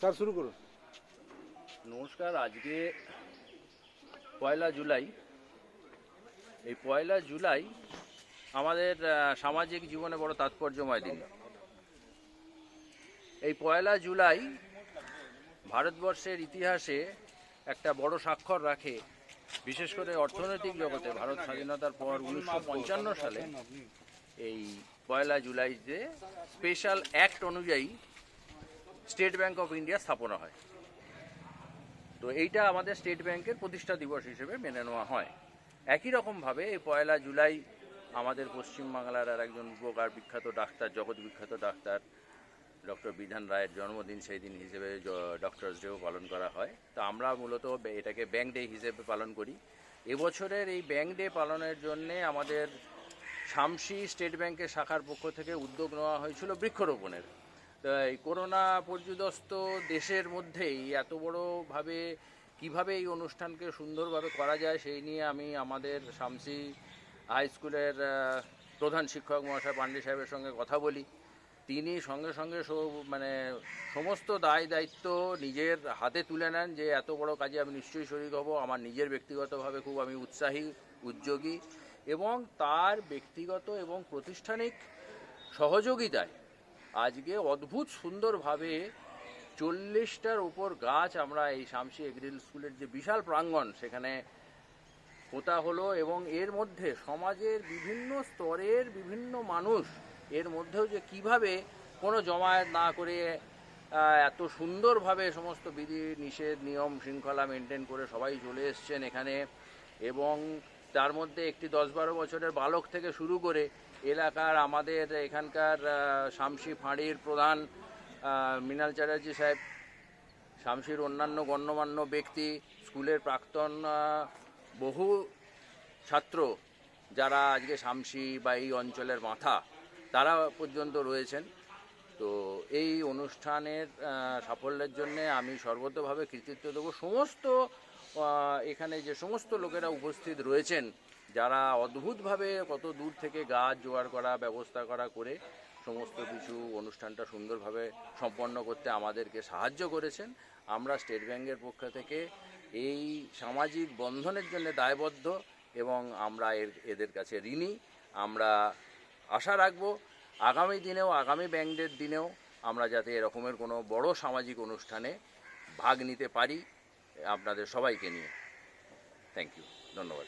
Sir শুরু করুন। নমস্কার। আজকে পয়লা জুলাই। এই পয়লা জুলাই আমাদের সামাজিক জীবনে বড় তাৎপর্যময় দিন। এই পয়লা জুলাই ভারতবর্ষের ইতিহাসে একটা বড় স্বাক্ষর রাখে, বিশেষ করে অর্থনৈতিক জগতে। ভারত স্বাধীনতার পর 1955 সালে এই পয়লা জুলাইতে স্পেশাল অ্যাক্ট অনুযায়ী স্টেট ব্যাংক অফ ইন্ডিয়া স্থাপনা হয়। তো এইটা আমাদের স্টেট ব্যাংকের প্রতিষ্ঠা দিবস হিসেবে মেনে নেওয়া হয়। একই রকমভাবে এই পয়লা জুলাই আমাদের পশ্চিমবাংলার আর একজন উপকার বিখ্যাত ডাক্তার, জগৎ বিখ্যাত ডাক্তার ডক্টর বিধান রায়ের জন্মদিন, সেই দিন হিসেবে ডক্টরস ডেও পালন করা হয়। তো আমরা মূলত এটাকে ব্যাংক ডে হিসেবে পালন করি। এবছরের এই ব্যাংক ডে পালনের জন্যে আমাদের শামসি স্টেট ব্যাংকের শাখার পক্ষ থেকে উদ্যোগ নেওয়া হয়েছিল বৃক্ষরোপণের। এই করোনা পর্যুদস্ত দেশের মধ্যেই এত বড়োভাবে কীভাবে এই অনুষ্ঠানকে সুন্দরভাবে করা যায় সেই নিয়ে আমি আমাদের শামসি হাই স্কুলের প্রধান শিক্ষক মহাশয় পান্ডে সাহেবের সঙ্গে কথা বলি। তিনি সঙ্গে সঙ্গে সমস্ত দায় দায়িত্ব নিজের হাতে তুলে নেন যে এত বড় কাজে আমি নিশ্চয়ই শরিক হব। আমার নিজের ব্যক্তিগতভাবে খুব আমি উৎসাহী, উদ্যোগী, এবং তার ব্যক্তিগত এবং প্রতিষ্ঠানিক সহযোগিতায় আজকে অদ্ভুত সুন্দরভাবে 40টার উপর গাছ আমরা এই শামসি এগ্রিল স্কুলের যে বিশাল প্রাঙ্গণ সেখানে পোতা হলো। এবং এর মধ্যে সমাজের বিভিন্ন স্তরের বিভিন্ন মানুষ এর মধ্যেও যে কিভাবে কোনো জমায়েত না করে এত সুন্দরভাবে সমস্ত বিধি নিষেধ নিয়ম শৃঙ্খলা মেনটেন করে সবাই চলে এসছেন এখানে। এবং তার মধ্যে একটি 10-12 বছরের বালক থেকে শুরু করে এলাকার আমাদের এখানকার শামসি ফাঁড়ির প্রধান মৃণাল চ্যাটার্জি সাহেব, শামসির অন্যান্য গণ্যমান্য ব্যক্তি, স্কুলের প্রাক্তন বহু ছাত্র যারা আজকে শামসি বা এই অঞ্চলের মাথা, তারা পর্যন্ত রয়েছেন। তো এই অনুষ্ঠানের সাফল্যের জন্যে আমি সর্বতভাবে কৃতিত্ব দেব সমস্ত এখানে যে সমস্ত লোকেরা উপস্থিত রয়েছেন, যারা অদ্ভুতভাবে কত দূর থেকে গাছ জোগাড় করা, ব্যবস্থা করে সমস্ত কিছু অনুষ্ঠানটা সুন্দরভাবে সম্পন্ন করতে আমাদেরকে সাহায্য করেছেন। আমরা স্টেট ব্যাংকের পক্ষ থেকে এই সামাজিক বন্ধনের জন্য দায়বদ্ধ এবং আমরা এদের কাছে ঋণী। আমরা আশা রাখব আগামী দিনেও, আগামী ব্যাংক ডের দিনেও আমরা যাতে এরকমের কোনো বড় সামাজিক অনুষ্ঠানে ভাগ নিতে পারি আপনাদের সবাইকে নিয়ে। থ্যাংক ইউ, ধন্যবাদ।